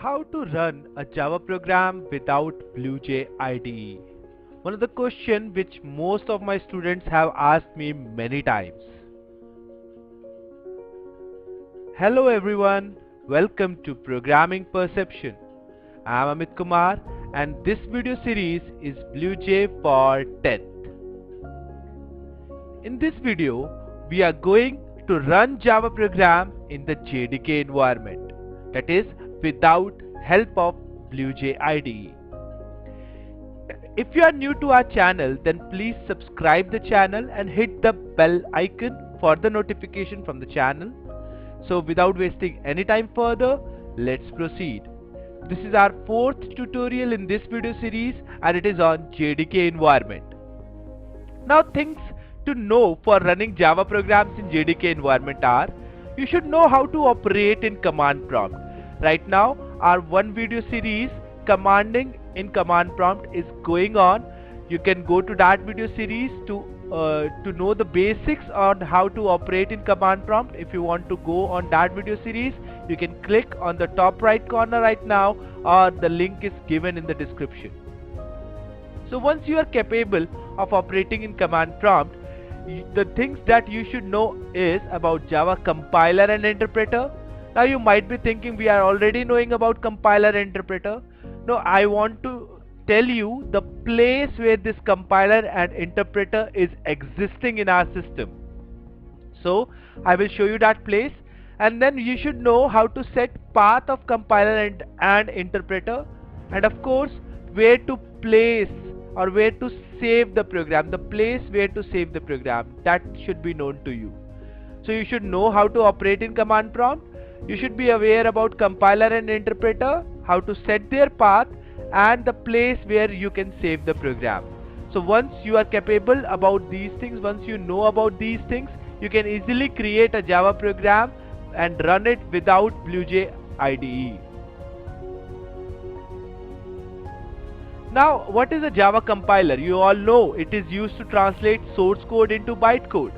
How to run a Java program without BlueJ IDE? One of the questions which most of my students have asked me many times. Hello everyone, welcome to Programming Perception. I am Amit Kumar and this video series is BlueJ for 10th. In this video, we are going to run Java program in the JDK environment, that is without help of BlueJ IDE. If you are new to our channel, then please subscribe the channel and hit the bell icon for the notification from the channel. So without wasting any time further, let's proceed. This is our 4th tutorial in this video series and it is on JDK environment. Now things to know for running Java programs in JDK environment are, you should know how to operate in command prompt. Right now our one video series commanding in command prompt is going on. You can go to that video series to know the basics on how to operate in command prompt. If you want to go on that video series, you can click on the top right corner right now, or the link is given in the description. So once you are capable of operating in command prompt, the things that you should know is about Java compiler and interpreter. Now you might be thinking we are already knowing about compiler and interpreter. No, I want to tell you the place where this compiler and interpreter is existing in our system. So I will show you that place, and then you should know how to set path of compiler and interpreter, and of course where to place or where to save the program, the place where to save the program, that should be known to you. So you should know how to operate in command prompt. You should be aware about compiler and interpreter, how to set their path, and the place where you can save the program. So once you are capable about these things, once you know about these things, you can easily create a Java program and run it without BlueJ IDE. Now what is a Java compiler? You all know it is used to translate source code into bytecode.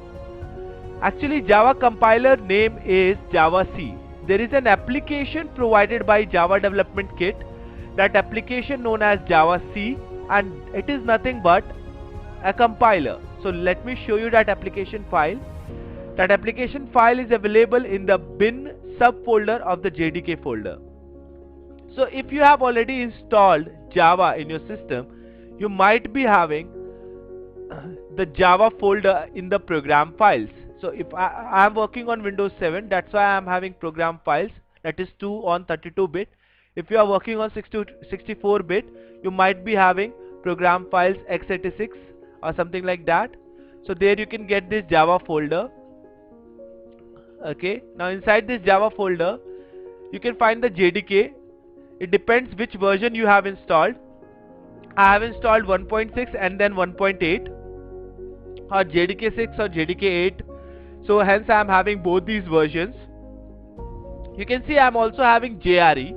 Actually Java compiler name is JavaC. There is an application provided by Java Development Kit, that application known as JavaC, and it is nothing but a compiler. So let me show you that application file. That application file is available in the bin subfolder of the JDK folder. So if you have already installed Java in your system, you might be having the Java folder in the program files. So if I am working on Windows 7, that's why I am having program files, that is 2 on 32-bit. If you are working on 64-bit, you might be having program files x86 or something like that. So there you can get this Java folder. Okay, now inside this Java folder you can find the JDK. It depends which version you have installed. I have installed 1.6 and then 1.8, or JDK 6 or JDK 8. So hence I am having both these versions. You can see I am also having JRE.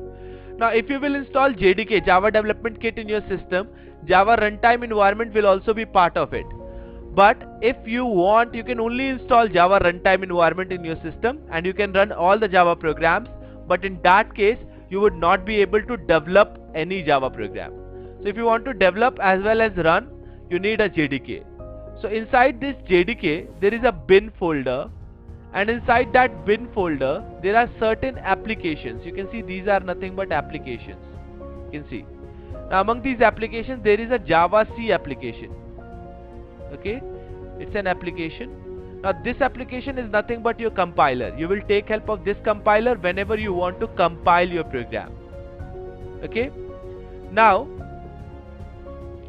Now if you will install JDK, Java Development Kit, in your system, Java Runtime Environment will also be part of it. But if you want, you can only install Java Runtime Environment in your system and you can run all the Java programs, but in that case you would not be able to develop any Java program. So if you want to develop as well as run, you need a JDK. So inside this JDK there is a bin folder, and inside that bin folder there are certain applications. You can see these are nothing but applications. You can see. Now among these applications there is a JavaC application. Okay, it's an application. Now this application is nothing but your compiler. You will take help of this compiler whenever you want to compile your program. Okay. Now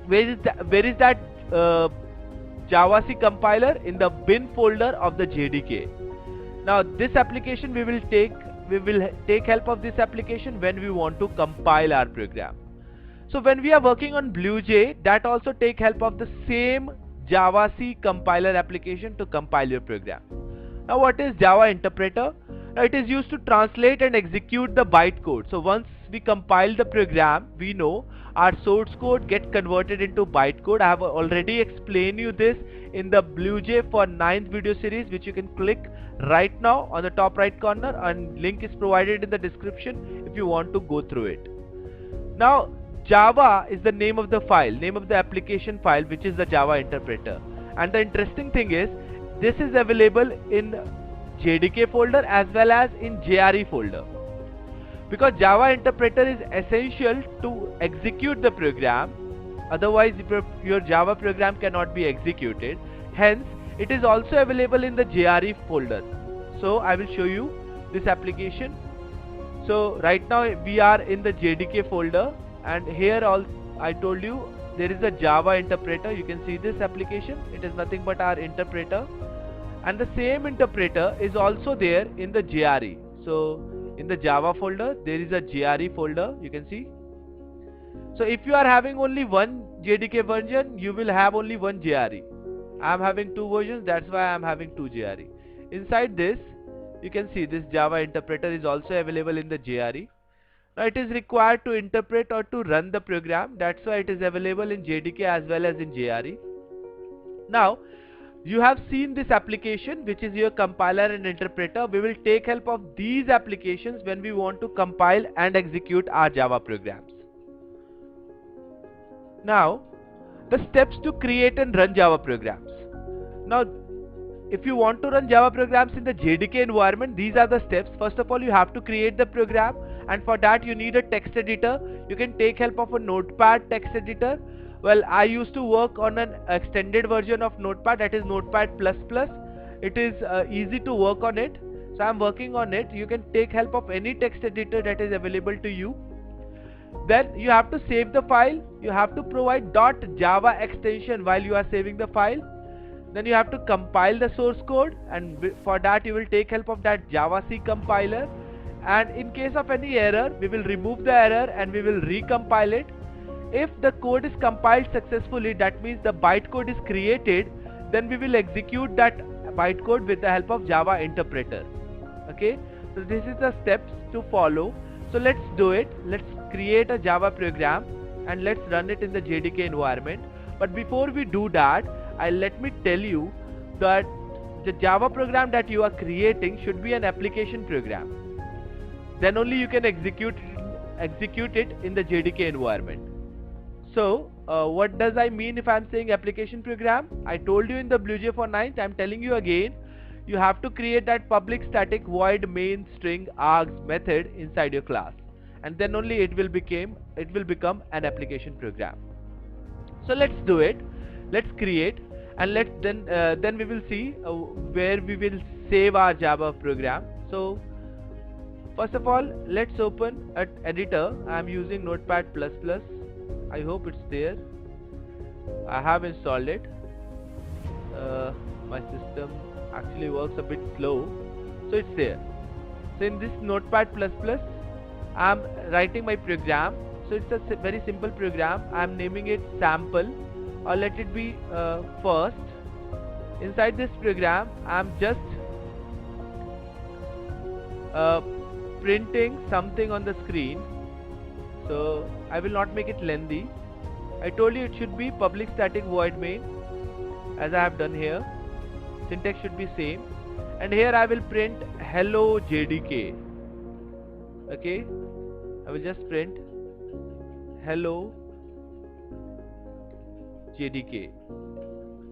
where is that JavaC compiler? In the bin folder of the JDK. Now this application we will take help of this application when we want to compile our program. So when we are working on BlueJ, that also take help of the same JavaC compiler application to compile your program. Now what is Java interpreter? Now it is used to translate and execute the bytecode. So once we compile the program, we know our source code get converted into bytecode. I have already explained you this in the BlueJ for 9th video series, which you can click right now on the top right corner, and link is provided in the description if you want to go through it. Now Java is the name of the file, name of the application file, which is the Java interpreter. And the interesting thing is, this is available in JDK folder as well as in JRE folder. Because Java interpreter is essential to execute the program, otherwise your Java program cannot be executed. Hence, it is also available in the JRE folder. So I will show you this application. So right now we are in the JDK folder, and here I told you there is a Java interpreter. You can see this application. It is nothing but our interpreter, and the same interpreter is also there in the JRE. So in the Java folder there is a JRE folder, you can see. So if you are having only one JDK version, you will have only one JRE. I am having two versions, that's why I am having two JRE. Inside this, you can see this Java interpreter is also available in the JRE. Now it is required to interpret or to run the program, that's why it is available in JDK as well as in JRE. Now you have seen this application, which is your compiler and interpreter. We will take help of these applications when we want to compile and execute our Java programs. Now the steps to create and run Java programs. Now if you want to run Java programs in the JDK environment, these are the steps. First of all, you have to create the program, and for that you need a text editor. You can take help of a Notepad text editor. Well, I used to work on an extended version of Notepad, that is Notepad++. It is easy to work on it, so I am working on it. You can take help of any text editor that is available to you. Then you have to save the file. You have to provide .java extension while you are saving the file. Then you have to compile the source code, and for that you will take help of that JavaC compiler. And in case of any error, we will remove the error and we will recompile it. If the code is compiled successfully, that means the bytecode is created, then we will execute that bytecode with the help of Java interpreter. Okay, so this is the steps to follow. So let's do it. Let's create a Java program and let's run it in the JDK environment. But before we do that, let me tell you that the Java program that you are creating should be an application program. Then only you can execute it in the JDK environment. So what does I mean if I am saying application program? I told you in the BlueJ for 9th, I am telling you again, you have to create that public static void main string args method inside your class, and then only it will become an application program. So let's do it. Let's create, and then we will see where we will save our Java program. So first of all, let's open an editor. I am using Notepad++. I hope it's there. I have installed it. My system actually works a bit slow, so it's there. So in this Notepad++, I am writing my program. So it's a very simple program. I am naming it sample, or let it be first. Inside this program, I am just printing something on the screen. So I will not make it lengthy. I told you it should be public static void main, as I have done here. Syntax should be same, and here I will print hello JDK. Okay, I will just print hello JDK.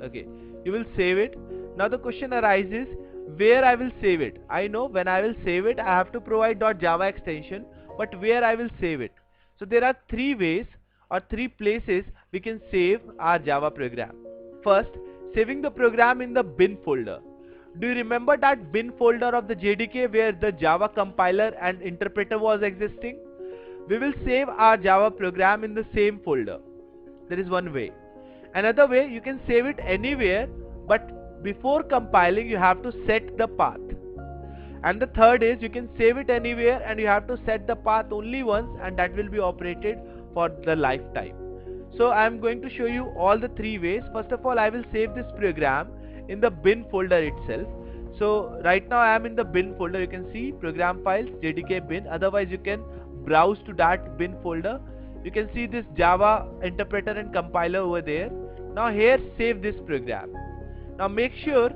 Okay, you will save it. Now the question arises, where I will save it. I know when I will save it, I have to provide .java extension, but where I will save it. So there are three ways or three places we can save our Java program. First, saving the program in the bin folder. Do you remember that bin folder of the JDK where the Java compiler and interpreter was existing? We will save our Java program in the same folder. There is one way. Another way, you can save it anywhere, but before compiling you have to set the path. And the third is, you can save it anywhere and you have to set the path only once, and that will be operated for the lifetime. So I am going to show you all the three ways. First of all, I will save this program in the bin folder itself. So right now I am in the bin folder. You can see program files, JDK bin. Otherwise you can browse to that bin folder. You can see this Java interpreter and compiler over there. Now here, save this program. Now make sure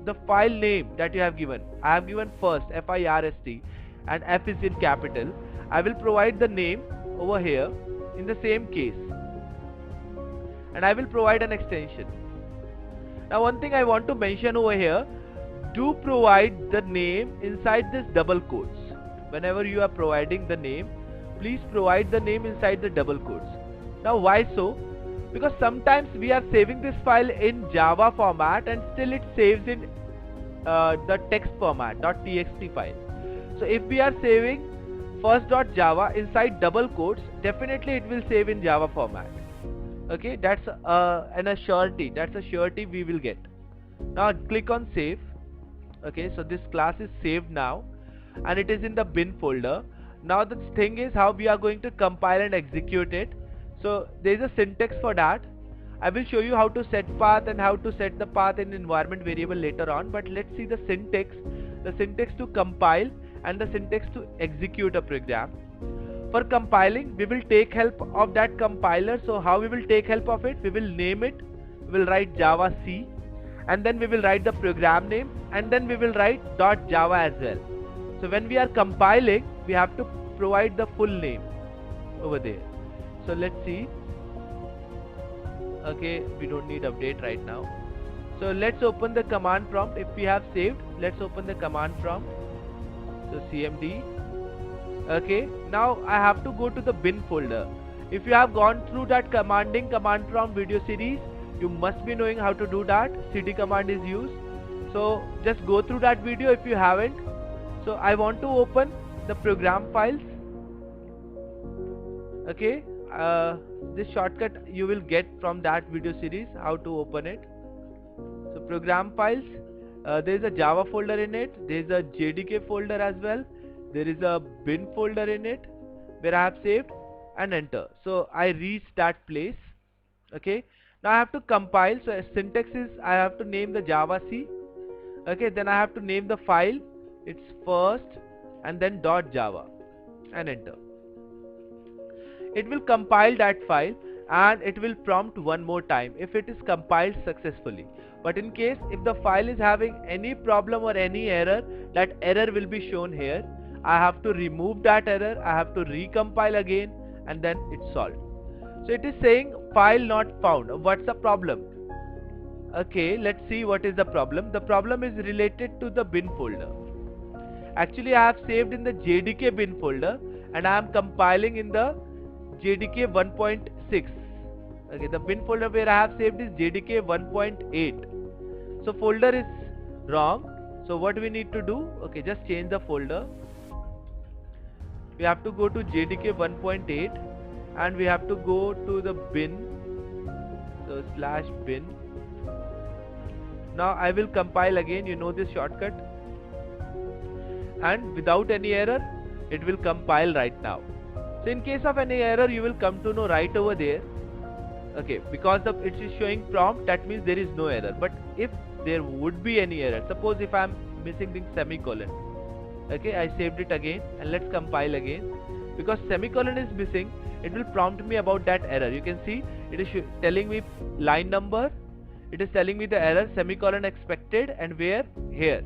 the file name that you have given. I have given first FIRST and F is in capital. I will provide the name over here in the same case, and I will provide an extension. Now one thing I want to mention over here, do provide the name inside this double quotes. Whenever you are providing the name, please provide the name inside the double quotes. Now why so? Because sometimes we are saving this file in Java format and still it saves in the text format .txt file. So if we are saving first.java inside double quotes, definitely it will save in Java format. Okay, that's a surety we will get. Now click on save. Okay, so this class is saved now and it is in the bin folder. Now the thing is how we are going to compile and execute it. So there is a syntax for that. I will show you how to set path and how to set the path in environment variable later on, but let's see the syntax to compile and the syntax to execute a program. For compiling, we will take help of that compiler. So how we will take help of it? We will name it, we will write Java C, and then we will write the program name, and then we will write .java as well. So when we are compiling, we have to provide the full name over there. So let's see. Okay, we don't need update right now. So let's open the command prompt. If we have saved, let's open the command prompt. So cmd. Okay, now I have to go to the bin folder. If you have gone through that command prompt video series, you must be knowing how to do that. cd command is used. So just go through that video if you haven't. So I want to open the program files. Okay, this shortcut you will get from that video series, how to open it. So program files, there is a Java folder in it, there is a JDK folder as well, there is a bin folder in it where I have saved, and enter. So I reach that place. Okay, now I have to compile. So syntax is I have to name the Java C. Okay, then I have to name the file, it's first and then .java, and enter. It will compile that file and it will prompt one more time if it is compiled successfully. But in case if the file is having any problem or any error, that error will be shown here. I have to remove that error, I have to recompile again, and then it's solved. So it is saying file not found. What's the problem? Okay, let's see what is the problem. The problem is related to the bin folder. Actually I have saved in the JDK bin folder and I am compiling in the JDK 1.6. Okay, the bin folder where I have saved is JDK 1.8. So folder is wrong. So what we need to do? Okay, just change the folder. We have to go to JDK 1.8 and we have to go to the bin. So /bin. Now I will compile again. You know this shortcut. And without any error, it will compile right now. So in case of any error, you will come to know right over there. Okay, because it is showing prompt, that means there is no error. But if there would be any error, suppose if I am missing the semicolon. Okay, I saved it again and let's compile again. Because semicolon is missing, it will prompt me about that error. You can see it is telling me line number, it is telling me the error, semicolon expected, and where? Here.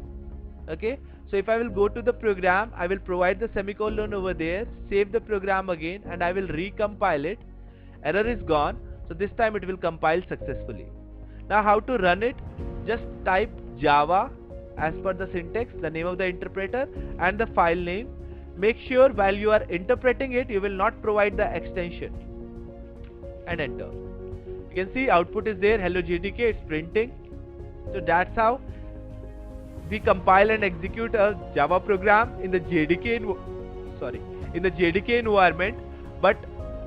Okay, so if I will go to the program, I will provide the semicolon over there, save the program again, and I will recompile it. Error is gone, so this time it will compile successfully. Now how to run it? Just type Java as per the syntax, the name of the interpreter and the file name. Make sure while you are interpreting it, you will not provide the extension, and enter. You can see output is there, hello JDK, it's printing. So that's how we compile and execute a Java program in the JDK environment. But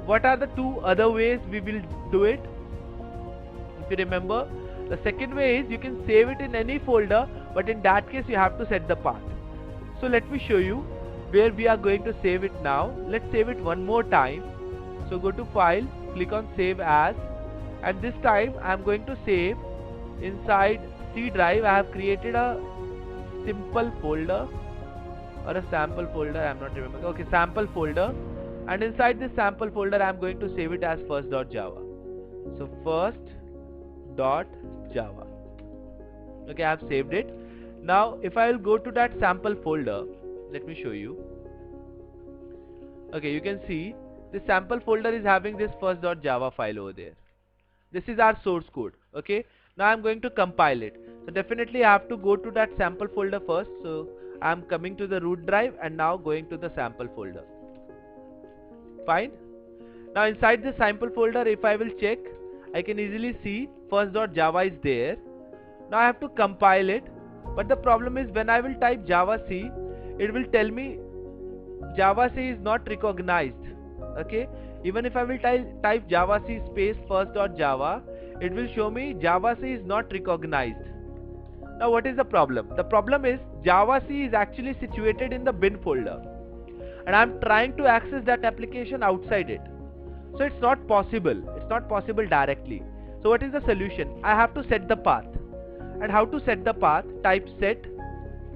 what are the two other ways we will do it? If you remember, the second way is you can save it in any folder, but in that case you have to set the path. So let me show you where we are going to save it now. Let's save it one more time. So go to file, click on save as, and this time I am going to save inside C drive. I have created a simple folder or a sample folder, I am not remembering. Okay, sample folder, and inside this sample folder I am going to save it as first.java. So first.java. Okay, I have saved it. Now if I will go to that sample folder, let me show you. Okay, you can see this sample folder is having this first.java file over there. This is our source code. Okay, now I'm going to compile it. So definitely I have to go to that sample folder first. So I'm coming to the root drive and now going to the sample folder. Fine. Now inside the sample folder, if I will check, I can easily see first.java is there. Now I have to compile it, but the problem is when I will type java c, it will tell me java c is not recognized. Okay, even if I will type java c space first.java, it will show me java c is not recognized. Now what is the problem? The problem is java c is actually situated in the bin folder, and I'm trying to access that application outside it. So it's not possible. It's not possible directly. So what is the solution? I have to set the path. And how to set the path? Type set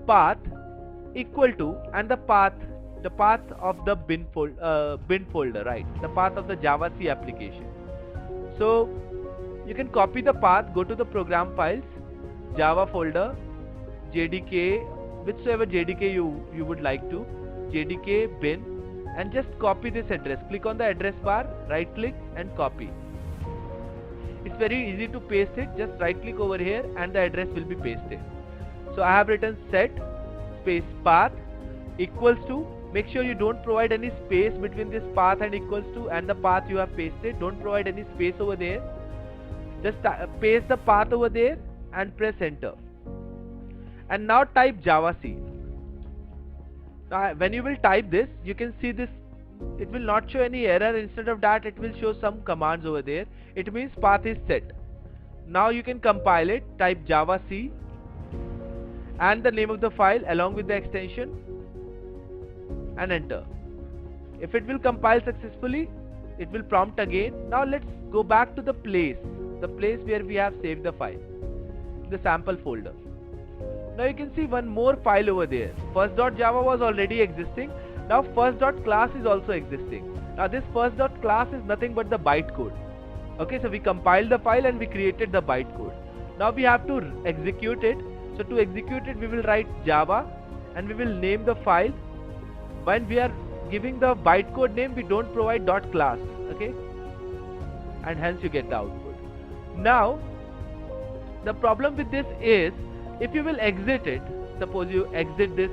path equal to, and the path of the bin folder, right? The path of the Java C application. So you can copy the path, go to the program files, Java folder, JDK, whichever JDK you would like to, JDK bin, and just copy this address. Click on the address bar, right click and copy. It's very easy to paste it. Just right click over here and the address will be pasted. So I have written set space path equals to. Make sure you don't provide any space between this path and equals to and the path you have pasted. Don't provide any space over there. Just paste the path over there and press enter. And now type java c. Now when you will type this, you can see this, it will not show any error. Instead of that, it will show some commands over there. It means path is set. Now you can compile it, type java c and the name of the file along with the extension and enter. If it will compile successfully, it will prompt again. Now let's go back to the place where we have saved the file, the sample folder. Now you can see one more file over there. First.java was already existing. Now first.class is also existing. Now this first.class is nothing but the bytecode. Okay, so we compiled the file and we created the bytecode. Now we have to execute it. So to execute it, we will write Java and we will name the file. When we are giving the bytecode name, we don't provide .class. Okay, and hence you get the output. Now the problem with this is, if you will exit it, suppose you exit this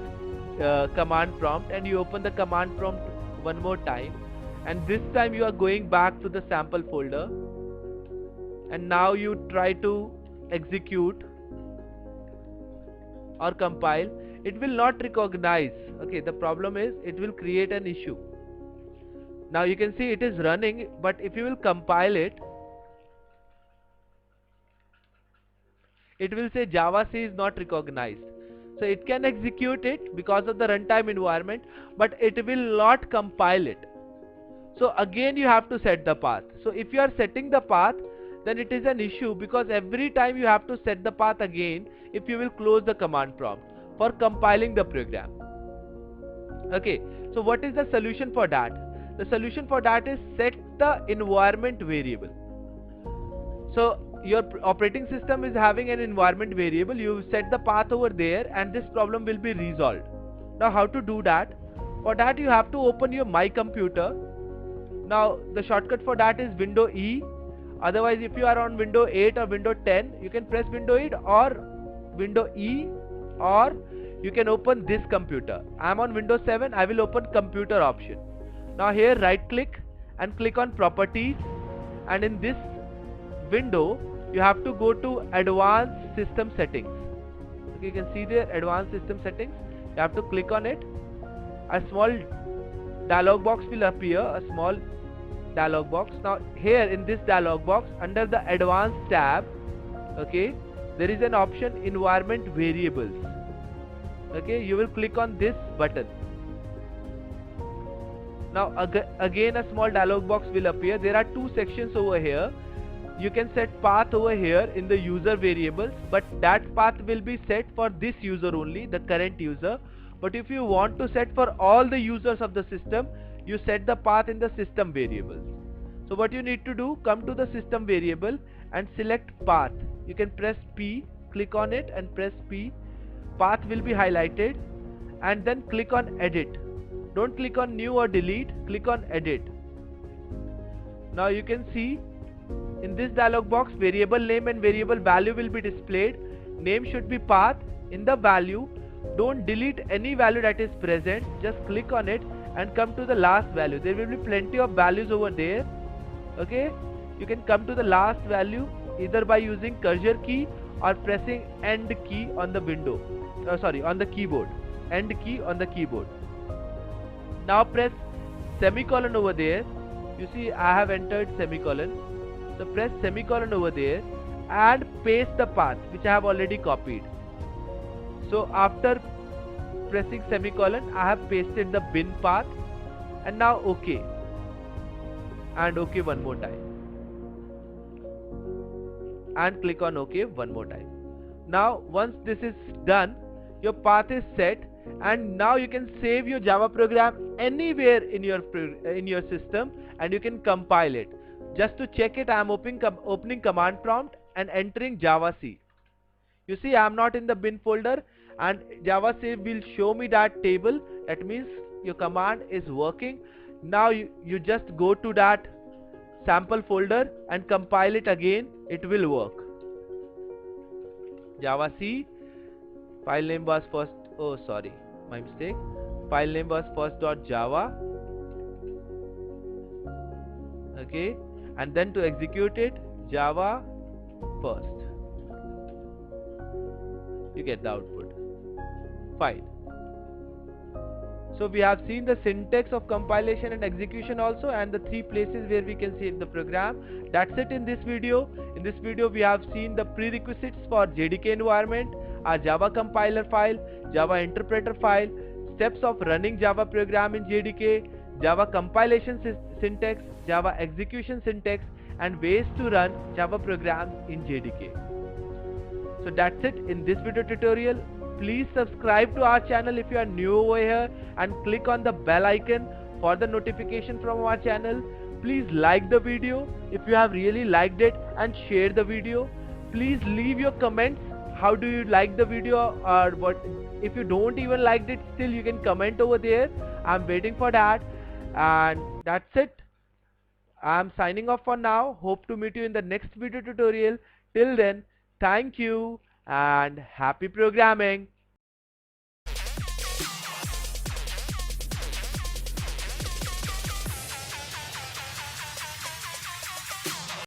command prompt and you open the command prompt one more time, and this time you are going back to the sample folder, and now you try to execute or compile, it will not recognize. Okay, the problem is it will create an issue. Now you can see it is running, but if you will compile it, it will say Java C is not recognized. So it can execute it because of the runtime environment, but it will not compile it. So again you have to set the path. So if you are setting the path, then it is an issue, because every time you have to set the path again if you will close the command prompt for compiling the program. Okay, so what is the solution for that? The solution for that is set the environment variable. So your operating system is having an environment variable, you set the path over there and this problem will be resolved. Now how to do that? For that you have to open your My Computer. Now the shortcut for that is Window E. Otherwise, if you are on Window 8 or Window 10, you can press Window 8 or Window E, or you can open this computer. I am on Windows 7, I will open computer option. Now here right click and click on properties, and in this window you have to go to advanced system settings. Okay, you can see there advanced system settings. You have to click on it. A small dialog box will appear, a small dialog box. Now here in this dialog box, under the advanced tab, okay, there is an option environment variables. Okay, you will click on this button. Now again a small dialog box will appear. There are two sections over here. You can set path over here in the user variables, but that path will be set for this user only, the current user. But if you want to set for all the users of the system, you set the path in the system variables. So what you need to do, come to the system variable and select path. You can press P, click on it and press P. path will be highlighted, and then click on edit. Don't click on new or delete, click on edit. Now you can see in this dialog box, variable name and variable value will be displayed. Name should be path. In the value, don't delete any value that is present, just click on it and come to the last value. There will be plenty of values over there. Okay, you can come to the last value either by using cursor key or pressing end key on the window, on the keyboard, end key on the keyboard. Now press semicolon over there. You see I have entered semicolon, so press semicolon over there and paste the path which I have already copied. So after pressing semicolon, I have pasted the bin path, and now OK, and OK one more time, and click on OK one more time. Now once this is done, your path is set, and now you can save your Java program anywhere in your system, and you can compile it. Just to check it, I am opening command prompt and entering Java C. You see I am not in the bin folder, and Java save will show me that table. That means your command is working. Now you just go to that sample folder and compile it again. It will work. Java C, file name was first, oh sorry, my mistake. File name was first.java. Okay, and then to execute it, Java first. You get the output. Fine. So we have seen the syntax of compilation and execution also, and the 3 places where we can save the program. That's it in this video. In this video we have seen the prerequisites for JDK environment, our Java compiler file, Java interpreter file, steps of running Java program in JDK, Java compilation syntax, Java execution syntax, and ways to run Java programs in JDK. So that's it in this video tutorial. Please subscribe to our channel if you are new over here, and click on the bell icon for the notification from our channel. Please like the video if you have really liked it, and share the video. Please leave your comments. How do you like the video, or what? If you don't even liked it, still you can comment over there. I'm waiting for that. And that's it. I'm signing off for now. Hope to meet you in the next video tutorial. Till then, thank you and happy programming.